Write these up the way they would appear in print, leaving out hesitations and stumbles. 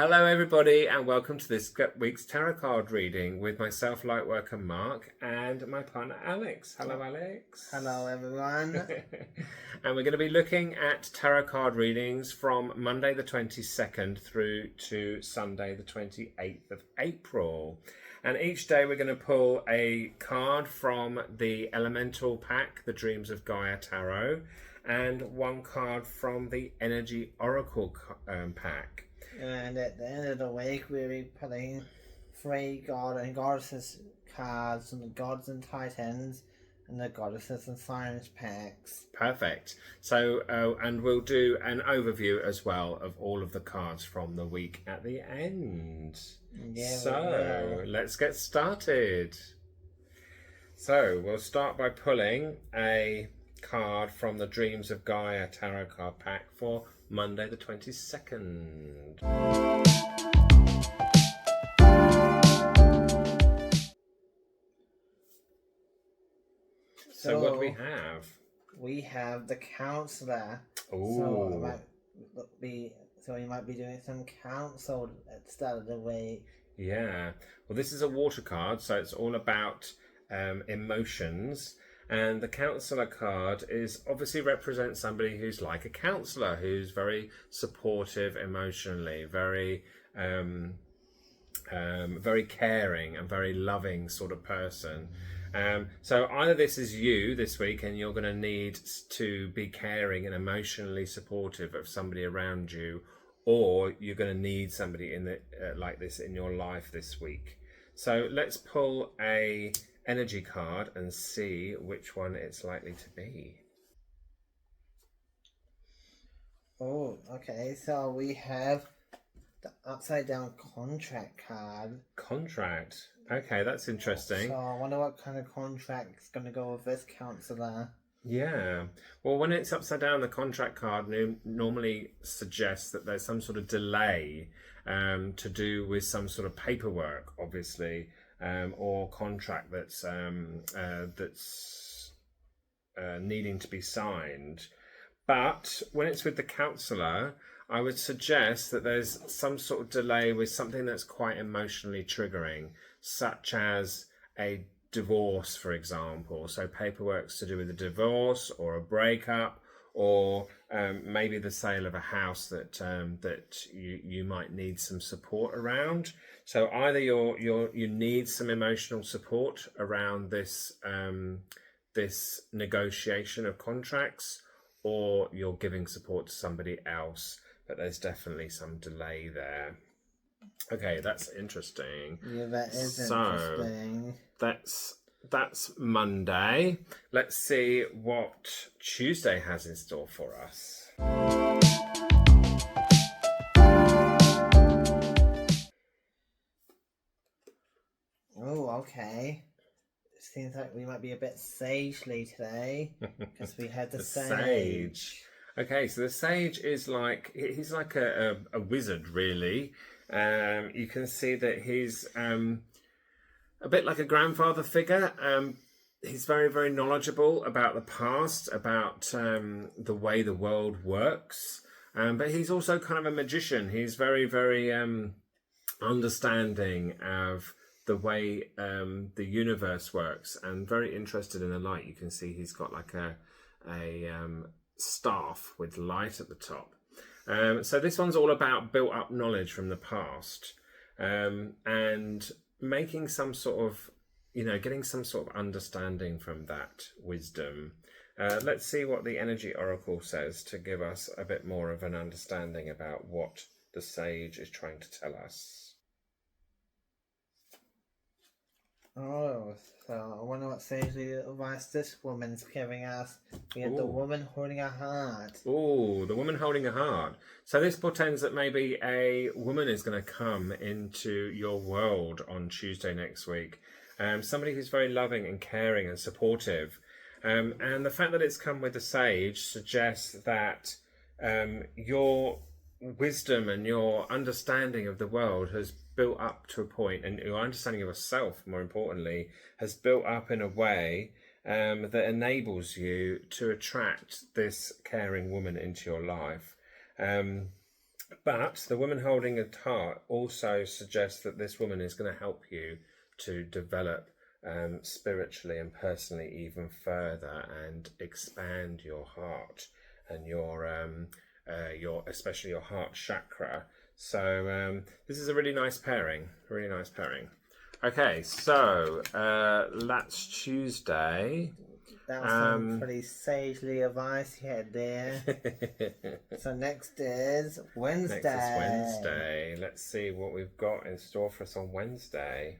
Hello everybody and welcome to this week's tarot card reading with myself, Lightworker Mark, and my partner Alex. Hello Alex. Hello everyone. And we're going to be looking at tarot card readings from Monday the 22nd through to Sunday the 28th of April. And each day we're going to pull a card from the Elemental pack, the Dreams of Gaia Tarot, and one card from the Energy Oracle pack. And at the end of the week, we'll be putting 3 God and Goddesses cards from the Gods and Titans and the Goddesses and Sirens packs. Perfect. So, and we'll do an overview as well of all of the cards from the week at the end. Yeah, so, let's get started. So, we'll start by pulling a card from the Dreams of Gaia Tarot card pack for Monday the 22nd. So what do we have? We have the Counselor. Ooh. So you might be doing some counsel at the start of the week. Yeah. Well, this is a water card, so it's all about emotions. And the counsellor card is obviously represents somebody who's like a counsellor, who's very supportive emotionally, very caring and very loving sort of person. So either this is you this week and you're going to need to be caring and emotionally supportive of somebody around you, or you're going to need somebody in the like this in your life this week. So let's pull a energy card and see which one it's likely to be. Oh, okay. So we have the upside down contract card. Contract. Okay, that's interesting. So I wonder what kind of contract is going to go with this counselor. Yeah. Well, when it's upside down, the contract card normally suggests that there's some sort of delay to do with some sort of paperwork, obviously. Or contract that's needing to be signed. But when it's with the counsellor, I would suggest that there's some sort of delay with something that's quite emotionally triggering, such as a divorce, for example. So paperwork's to do with a divorce or a breakup, or maybe the sale of a house that you might need some support around. So either you need some emotional support around this this negotiation of contracts, or you're giving support to somebody else, but there's definitely some delay there. Okay, that's interesting. Yeah, that is interesting. That's Monday. Let's see what Tuesday has in store for us. Oh, okay. It seems like we might be a bit sagely today because we had the sage. Okay, so the sage is like, he's like a wizard, really. You can see that he's a bit like a grandfather figure. He's very, very knowledgeable about the past, about the way the world works. But he's also kind of a magician. He's very, very understanding of the way the universe works and very interested in the light. You can see he's got like a staff with light at the top. So this one's all about built up knowledge from the past and making some sort of, getting some sort of understanding from that wisdom. Let's see what the Energy Oracle says to give us a bit more of an understanding about what the sage is trying to tell us. Oh, so I wonder what sagely advice this woman's giving us. We have the woman holding a heart. Oh, the woman holding a heart. So this portends that maybe a woman is going to come into your world on Tuesday next week. Somebody who's very loving and caring and supportive. And the fact that it's come with the sage suggests that your wisdom and your understanding of the world has built up to a point, and your understanding of yourself, more importantly, has built up in a way that enables you to attract this caring woman into your life. But the woman holding a heart also suggests that this woman is going to help you to develop spiritually and personally even further and expand your heart and your especially your heart chakra. So this is a really nice pairing. Really nice pairing. Okay, so that's Tuesday. That was some pretty sagely advice you had there. So next is Wednesday. Next is Wednesday. Let's see what we've got in store for us on Wednesday.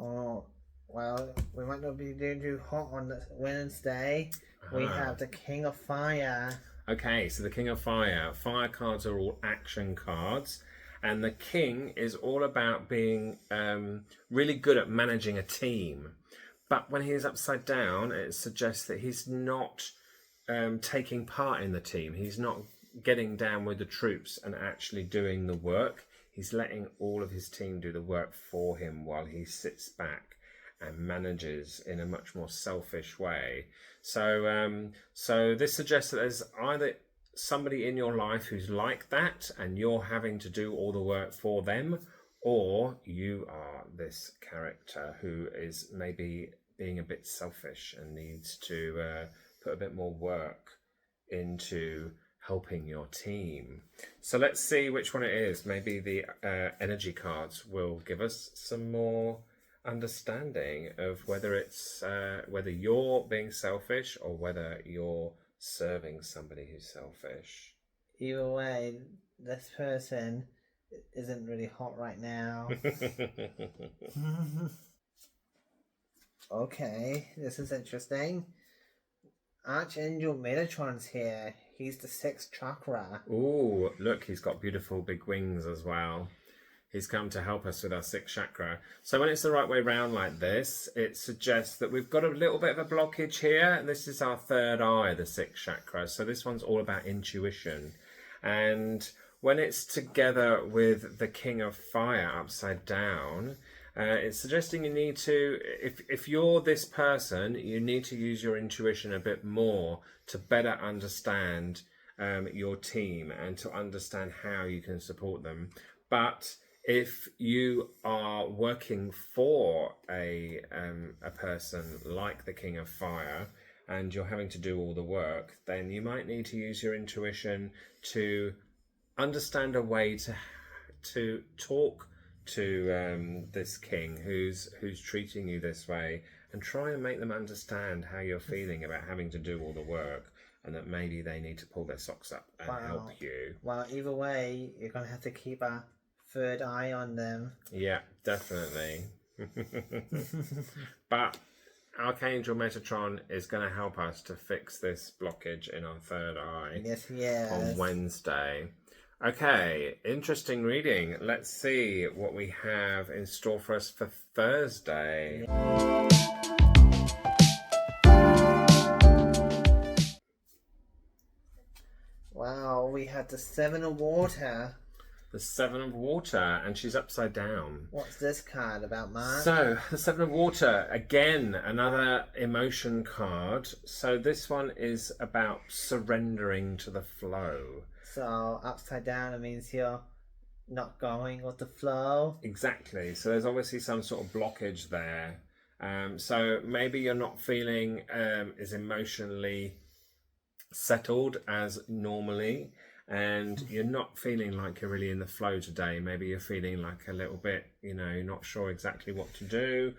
Oh, well, we might not be doing too hot on this Wednesday. We have the King of Fire. Okay, so the King of Fire. Fire cards are all action cards. And the King is all about being really good at managing a team. But when he is upside down, it suggests that he's not taking part in the team. He's not getting down with the troops and actually doing the work. He's letting all of his team do the work for him while he sits back and manages in a much more selfish way. So this suggests that there's either somebody in your life who's like that and you're having to do all the work for them, or you are this character who is maybe being a bit selfish and needs to put a bit more work into helping your team. So let's see which one it is. Maybe the energy cards will give us some more understanding of whether it's whether you're being selfish or whether you're serving somebody who's selfish. Either way, this person isn't really hot right now. Okay, this is interesting. Archangel Metatron's here. He's the 6th chakra. Ooh, look, he's got beautiful big wings as well. He's come to help us with our 6th chakra. So when it's the right way round like this, it suggests that we've got a little bit of a blockage here. And this is our 3rd eye, the 6th chakra. So this one's all about intuition. And when it's together with the King of Fire upside down, it's suggesting you need to, if you're this person, you need to use your intuition a bit more to better understand your team and to understand how you can support them. But if you are working for a person like the King of Fire and you're having to do all the work, then you might need to use your intuition to understand a way to talk to this king who's treating you this way, and try and make them understand how you're feeling about having to do all the work, and that maybe they need to pull their socks up and help you. Well, either way, you're going to have to keep a 3rd eye on them. Yeah, definitely. But Archangel Metatron is going to help us to fix this blockage in our 3rd eye. Yes. On Wednesday. Okay, interesting reading. Let's see what we have in store for us for Thursday. Wow, we had the 7 of Water. The 7 of Water, and she's upside down. What's this card about, Mark? So, the 7 of Water, again, another emotion card. So this one is about surrendering to the flow. So, upside down, it means you're not going with the flow. Exactly. So there's obviously some sort of blockage there. So maybe you're not feeling as emotionally settled as normally, and you're not feeling like you're really in the flow today. Maybe you're feeling like a little bit, not sure exactly what to do,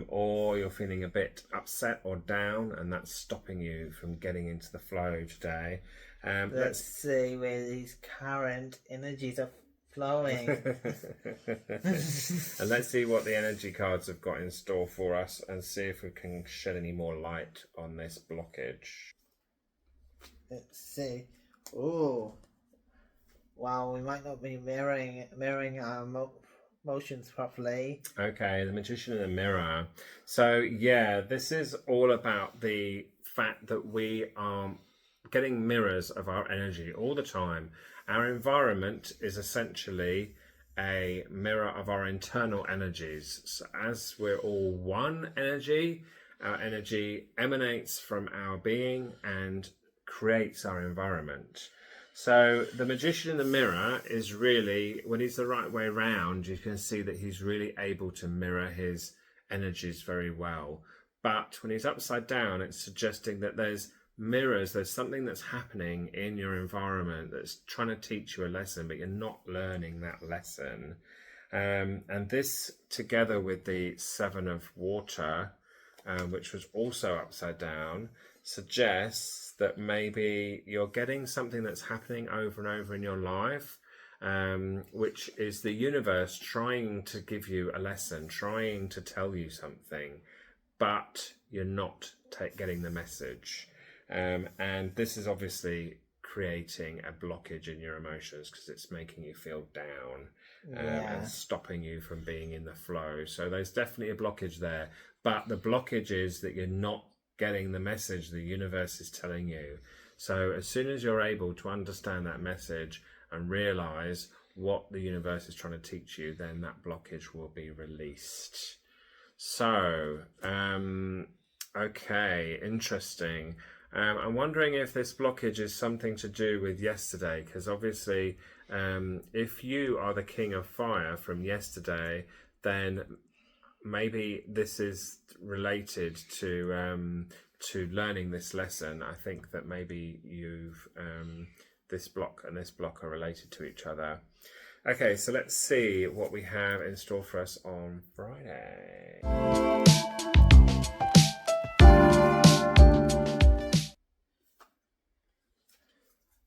or you're feeling a bit upset or down, and that's stopping you from getting into the flow today. Let's see where these current energies are flowing. And let's see what the energy cards have got in store for us, and see if we can shed any more light on this blockage. Let's see. Ooh. Wow, we might not be mirroring our motions properly. Okay, the Magician in the Mirror. So yeah, this is all about the fact that we are getting mirrors of our energy all the time. Our environment is essentially a mirror of our internal energies. So as we're all one energy, our energy emanates from our being and creates our environment. So the magician in the mirror is really, when he's the right way round, you can see that he's really able to mirror his energies very well. But when he's upside down, it's suggesting that there's something that's happening in your environment that's trying to teach you a lesson, but you're not learning that lesson. And this, together with the Seven of Water, which was also upside down, suggests that maybe you're getting something that's happening over and over in your life, which is the universe trying to give you a lesson, trying to tell you something, but you're not getting the message. And this is obviously creating a blockage in your emotions because it's making you feel down and stopping you from being in the flow. So there's definitely a blockage there, but the blockage is that you're not getting the message the universe is telling you. So as soon as you're able to understand that message and realize what the universe is trying to teach you, then that blockage will be released. So, okay, interesting. I'm wondering if this blockage is something to do with yesterday, because obviously if you are the king of fire from yesterday, then maybe this is related to learning this lesson. I think that maybe you've this block and this block are related to each other. Okay, so let's see what we have in store for us on Friday.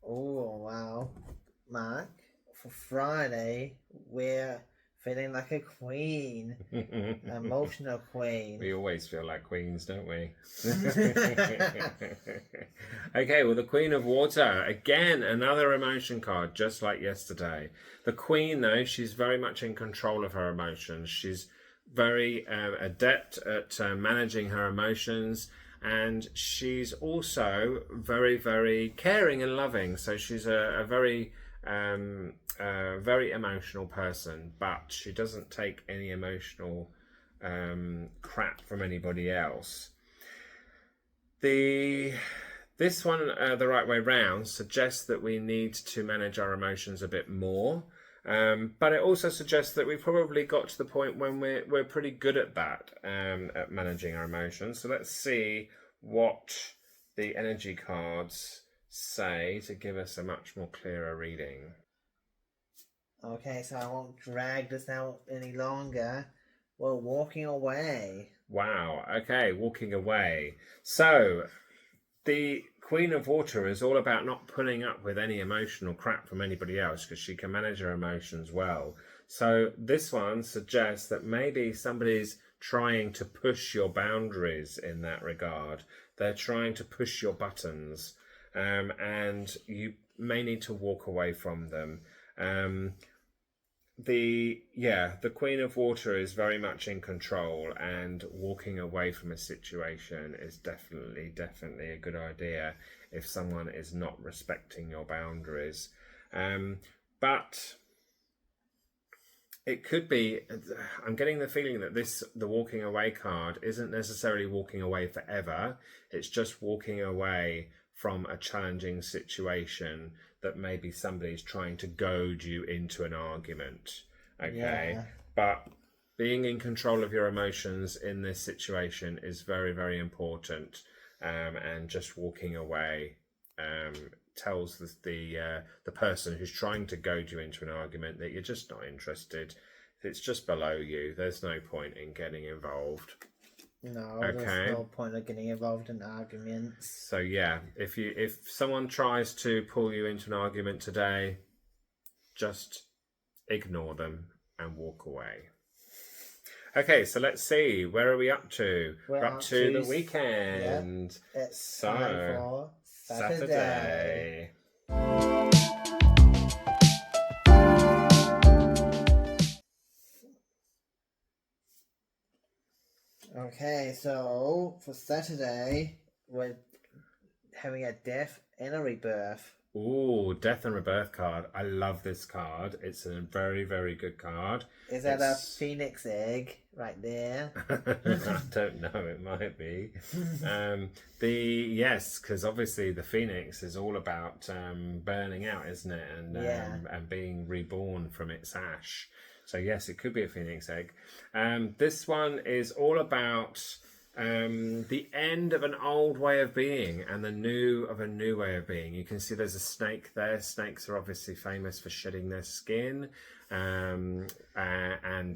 Oh, wow. Mark, for Friday, we're feeling like a queen. Emotional queen. We always feel like queens, don't we? Okay, well, the Queen of Water. Again, another emotion card, just like yesterday. The Queen, though, she's very much in control of her emotions. She's very adept at managing her emotions. And she's also very, very caring and loving. So she's a very emotional person, but she doesn't take any emotional crap from anybody else. This one, the right way round, suggests that we need to manage our emotions a bit more. But it also suggests that we've probably got to the point when we're pretty good at that, at managing our emotions. So let's see what the energy cards say to give us a much more clearer reading. Okay, so I won't drag this out any longer. We're walking away. Wow, okay, walking away. So the Queen of Water is all about not putting up with any emotional crap from anybody else because she can manage her emotions well. So this one suggests that maybe somebody's trying to push your boundaries in that regard. They're trying to push your buttons, and you may need to walk away from them. The Queen of Water is very much in control, and walking away from a situation is definitely a good idea if someone is not respecting your boundaries. But it could be, I'm getting the feeling that the walking away card isn't necessarily walking away forever. It's just walking away from a challenging situation that maybe somebody's trying to goad you into an argument. Okay. Yeah. But being in control of your emotions in this situation is very, very important. And just walking away tells the person who's trying to goad you into an argument that you're just not interested. If it's just below you, there's no point in getting involved. No, okay. There's no point of getting involved in arguments. So yeah, if someone tries to pull you into an argument today, just ignore them and walk away. Okay, so let's see, where are we up to? We're up to the weekend. Yep. It's time for Saturday. Okay, so for Saturday, we're having a death and a rebirth Ooh, Death and Rebirth card. I love this card. It's a very, very good card. Is that a phoenix egg right there? I don't know. It might be. Yes, because obviously the phoenix is all about burning out, isn't it? And being reborn from its ash. So yes, it could be a phoenix egg. This one is all about the end of an old way of being and the new of a new way of being. You can see there's a snake there. Snakes are obviously famous for shedding their skin, and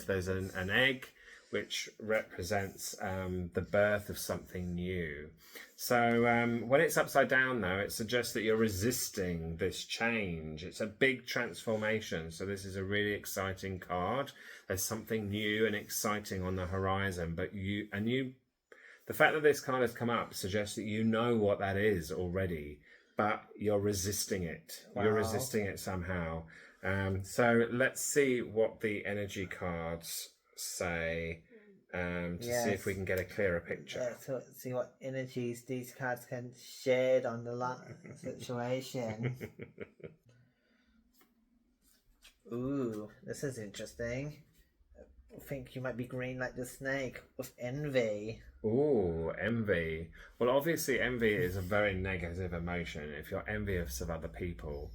there's an egg which represents the birth of something new. So when it's upside down, though, it suggests that you're resisting this change. It's a big transformation. So this is a really exciting card. There's something new and exciting on the horizon, but the fact that this card has come up suggests that you know what that is already, but you're resisting it. Wow. You're resisting it somehow. So let's see what the energy cards say to see if we can get a clearer picture. Yeah, so see what energies these cards can shed on the situation. Ooh, this is interesting. I think you might be green like the snake with envy. Ooh, envy. Well, obviously envy is a very negative emotion if you're envious of other people.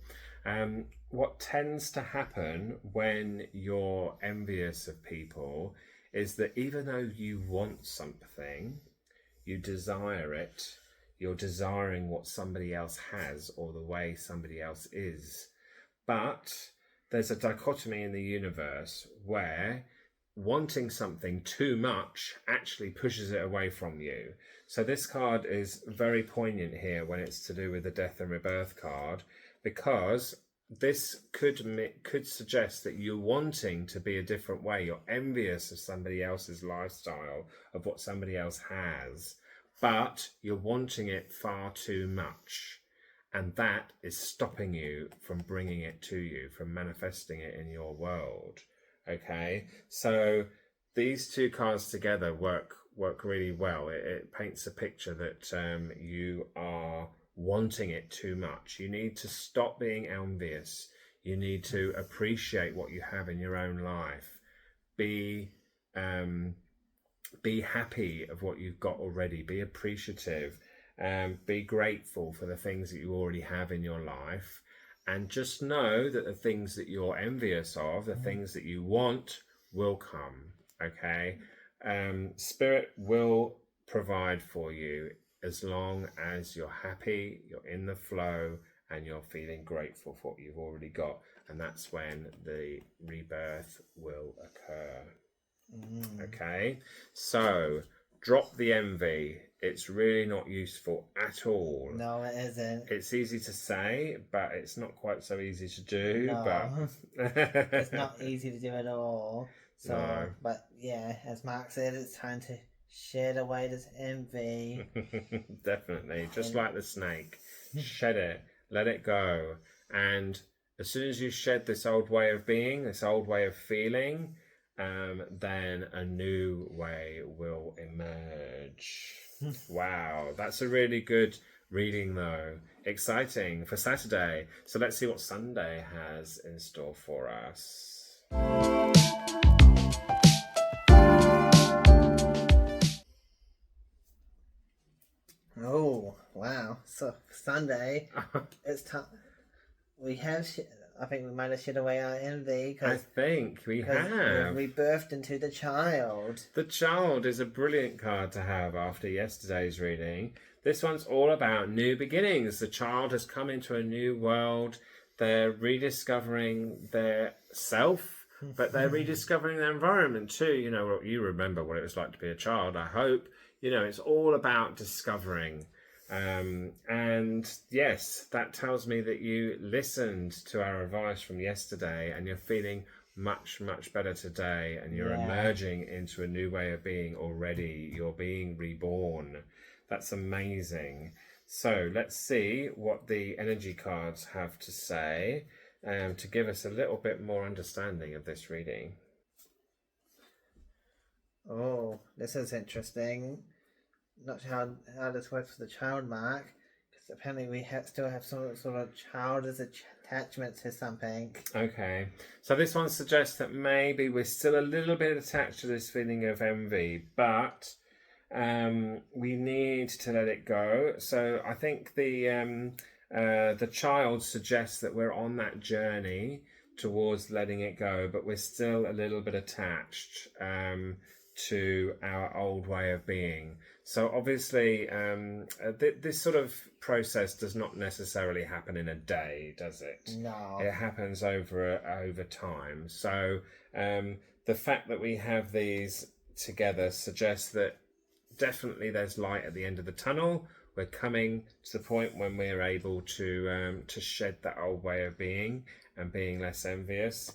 What tends to happen when you're envious of people is that even though you want something, you desire it, you're desiring what somebody else has or the way somebody else is. But there's a dichotomy in the universe where wanting something too much actually pushes it away from you. So this card is very poignant here when it's to do with the Death and Rebirth card, because this could suggest that you're wanting to be a different way. You're envious of somebody else's lifestyle, of what somebody else has, but you're wanting it far too much. And that is stopping you from bringing it to you, from manifesting it in your world. Okay, so these two cards together work really well. It paints a picture that you are wanting it too much. You need to stop being envious. You need to appreciate what you have in your own life. Be happy of what you've got already. Be appreciative. Be grateful for the things that you already have in your life. And just know that the things that you're envious of, the things that you want, will come, okay? Spirit will provide for you as long as you're happy, you're in the flow, and you're feeling grateful for what you've already got. And that's when the rebirth will occur, okay? So, drop the envy. It's really not useful at all. No, it isn't. It's easy to say, but it's not quite so easy to do. No, but it's not easy to do at all. So, no. But yeah, as Mark said, it's time to shed away this envy. Definitely, just like the snake. Shed it, let it go. And as soon as you shed this old way of being, this old way of feeling, then a new way will emerge. Wow, that's a really good reading though. Exciting for Saturday. So let's see what Sunday has in store for us. Oh, wow. So Sunday, it's time. I think we might have shed away our envy. I think we have. We rebirthed into the child. The child is a brilliant card to have after yesterday's reading. This one's all about new beginnings. The child has come into a new world. They're rediscovering their self, but they're rediscovering their environment too. You know, you remember what it was like to be a child, I hope. You know, it's all about discovering. And yes, that tells me that you listened to our advice from yesterday and you're feeling much, much better today, and you're emerging into a new way of being already. You're being reborn. That's amazing. So let's see what the energy cards have to say to give us a little bit more understanding of this reading. Oh, this is interesting. Not sure how this works for the child, Mark. apparently we still have some sort of childish attachment to something. Okay, so this one suggests that maybe we're still a little bit attached to this feeling of envy, but we need to let it go. So I think the child suggests that we're on that journey towards letting it go, but we're still a little bit attached to our old way of being. So obviously this sort of process does not necessarily happen in a day, does it? No. It happens over time. So the fact that we have these together suggests that definitely there's light at the end of the tunnel. We're coming to the point when we're able to shed that old way of being and being less envious.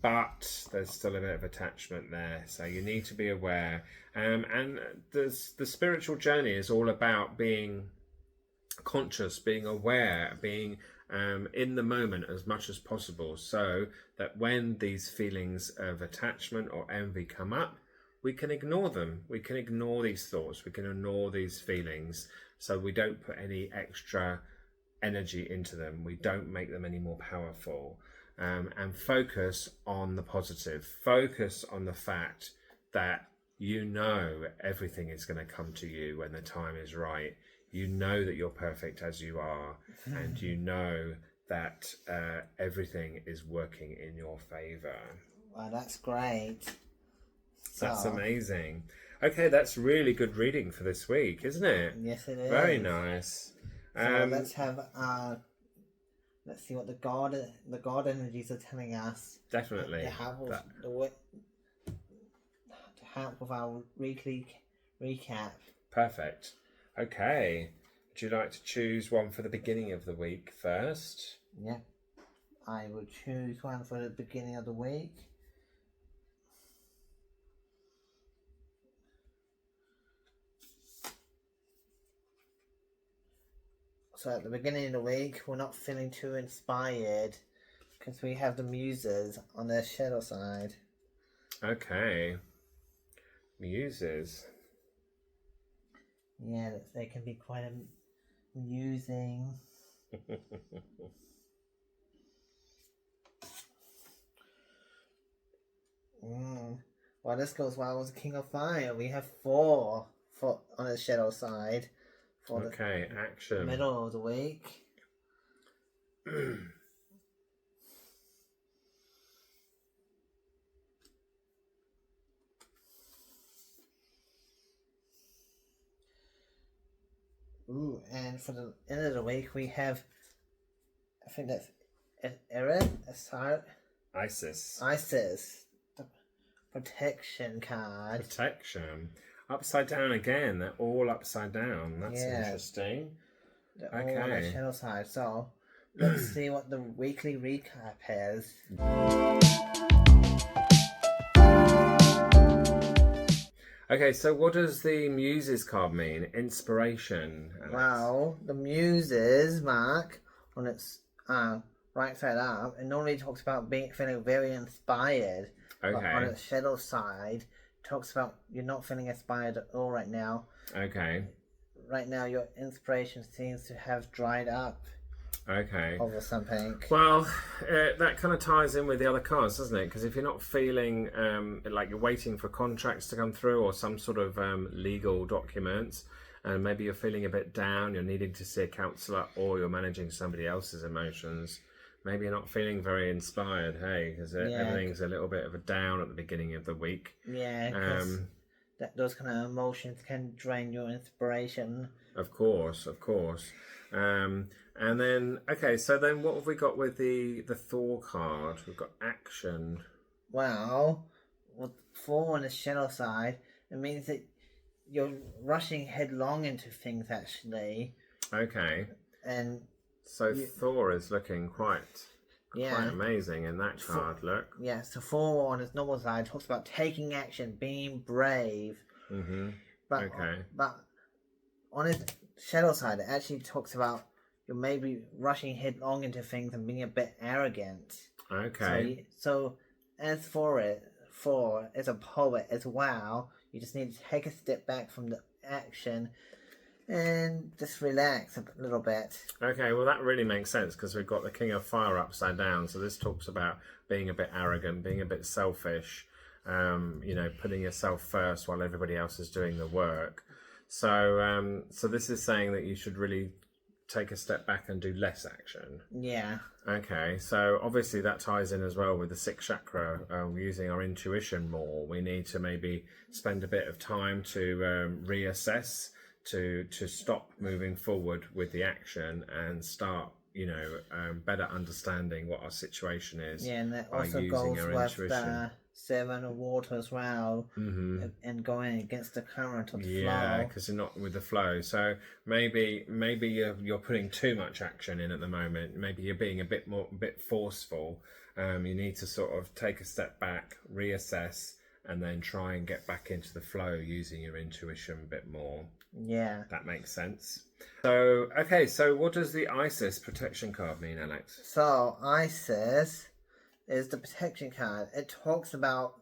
But there's still a bit of attachment there, so you need to be aware. And the spiritual journey is all about being conscious, being aware, being in the moment as much as possible, so that when these feelings of attachment or envy come up, we can ignore them. We can ignore these thoughts. We can ignore these feelings, so we don't put any extra energy into them. We don't make them any more powerful. And focus on the positive. Focus on the fact that you know everything is going to come to you when the time is right. You know that you're perfect as you are, and you know that everything is working in your favour. Wow, that's great. That's amazing. Okay, that's really good reading for this week, isn't it? Yes, it is. Very nice. So let's have let's see what the god energies are telling us. Definitely. To help with our weekly recap. Perfect. Okay. Would you like to choose one for the beginning of the week first? Yeah. I will choose one for the beginning of the week. So at the beginning of the week, we're not feeling too inspired because we have the muses on their shadow side. Okay. Muses. Yeah, they can be quite amusing. Well, this goes well with King of Fire. We have 4 on the shadow side. For okay, the action. Middle of the week. Ooh, and for the end of the week, we have, I think that's Erin, Isis. The protection card. Protection. Upside down again. They're all upside down. That's interesting. They're all on the shadow side. So let's see what the weekly recap is. Okay, so what does the Muses card mean? Inspiration. Alex. Well, the Muses, Mark, on its right side up, it normally talks about feeling very inspired. Okay. But on its shadow side, it talks about you're not feeling inspired at all right now. Okay. Right now, your inspiration seems to have dried up. Okay. Over something. Well, that kind of ties in with the other cards, doesn't it? Because if you're not feeling like you're waiting for contracts to come through or some sort of legal documents, and maybe you're feeling a bit down, you're needing to see a counsellor, or you're managing somebody else's emotions, maybe you're not feeling very inspired, hey? Because everything's a little bit of a down at the beginning of the week. Yeah, because those kind of emotions can drain your inspiration. Of course. And then, okay, so then what have we got with the Thor card? We've got action. Well, with 4 on the shadow side, it means that you're rushing headlong into things, actually. Okay. And so Thor is looking quite amazing in that card, look. Yeah, so 4 on its normal side talks about taking action, being brave. Mm-hmm. But on its shadow side, it actually talks about you're maybe rushing headlong into things and being a bit arrogant. Okay. So as for as a poet as well, you just need to take a step back from the action and just relax a little bit. Okay, well that really makes sense because we've got the King of Fire upside down. So this talks about being a bit arrogant, being a bit selfish, putting yourself first while everybody else is doing the work. So so this is saying that you should really take a step back and do less action. Yeah. Okay, so obviously that ties in as well with the sixth chakra, using our intuition more. We need to maybe spend a bit of time to reassess, to stop moving forward with the action and start, better understanding what our situation is. Yeah, and that by also using goes our with intuition. the Seven of Water as well, and going against the current of the Yeah, flow. because you're not with the flow. So maybe you're putting too much action in at the moment. Maybe you're being a bit forceful. You need to sort of take a step back, reassess, and then try and get back into the flow using your intuition a bit more. Yeah. That makes sense. So okay, so what does the Isis protection card mean, Alex? So Isis is the protection card. It talks about,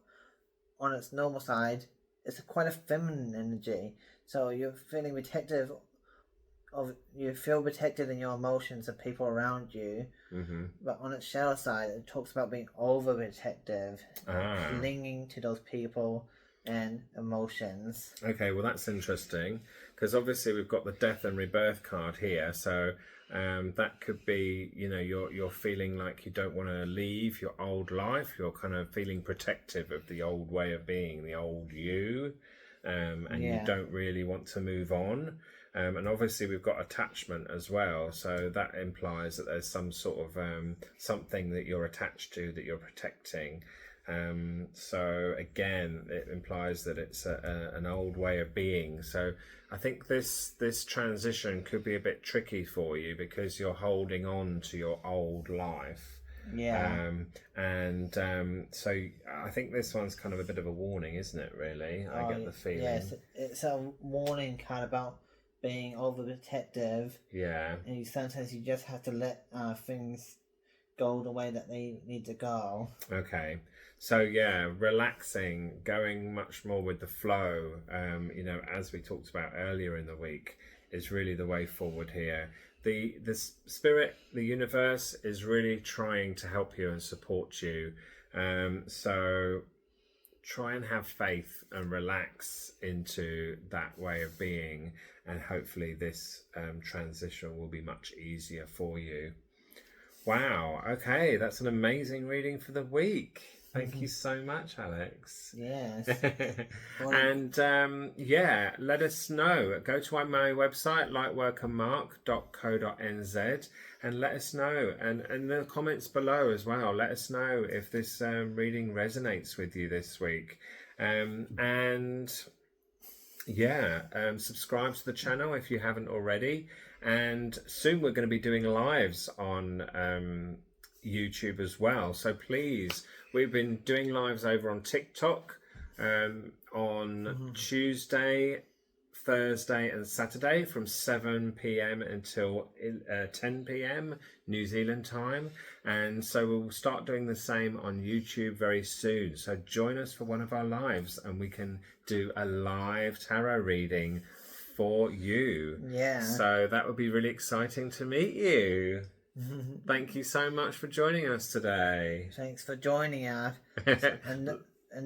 on its normal side, it's quite a feminine energy. So you're feeling protective you feel protected in your emotions of people around you. But on its shadow side, it talks about being overprotective, clinging to those people and emotions. Okay, well that's interesting because obviously we've got the death and rebirth card here. So that could be, you're feeling like you don't want to leave your old life. You're kind of feeling protective of the old way of being, the old you, and you don't really want to move on. And obviously we've got attachment as well. So that implies that there's some sort of something that you're attached to that you're protecting. So again, it implies that it's an old way of being. So I think this transition could be a bit tricky for you because you're holding on to your old life. So I think this one's kind of a bit of a warning, isn't it, really? I get the feeling. Yes, it's a warning card about being overprotective. Yeah. And sometimes you just have to let things go the way that they need to go. Okay. So yeah, relaxing, going much more with the flow, as we talked about earlier in the week, is really the way forward here. The spirit, the universe is really trying to help you and support you. So try and have faith and relax into that way of being, and hopefully this transition will be much easier for you. Wow, okay, that's an amazing reading for the week. Thank you so much, Alex. Yes. And let us know. Go to my website, lightworkermark.co.nz, and let us know. And in the comments below as well, let us know if this reading resonates with you this week. Subscribe to the channel if you haven't already. And soon we're going to be doing lives on YouTube as well. So please, we've been doing lives over on TikTok on Tuesday, Thursday and Saturday from 7 p.m. until 10 p.m. New Zealand time. And so we'll start doing the same on YouTube very soon. So join us for one of our lives and we can do a live tarot reading for you. Yeah. So that would be really exciting to meet you. Thank you so much for joining us today. Thanks for joining us. and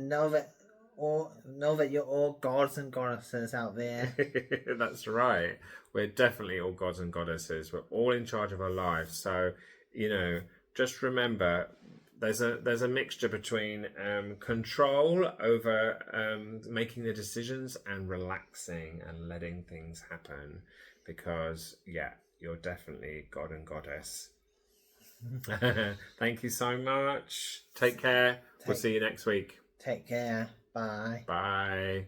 know that you're all gods and goddesses out there. That's right. We're definitely all gods and goddesses. We're all in charge of our lives. So, just remember there's a mixture between control over making the decisions and relaxing and letting things happen, because you're definitely god and goddess. Thank you so much. Take care. We'll see you next week. Take care. Bye. Bye.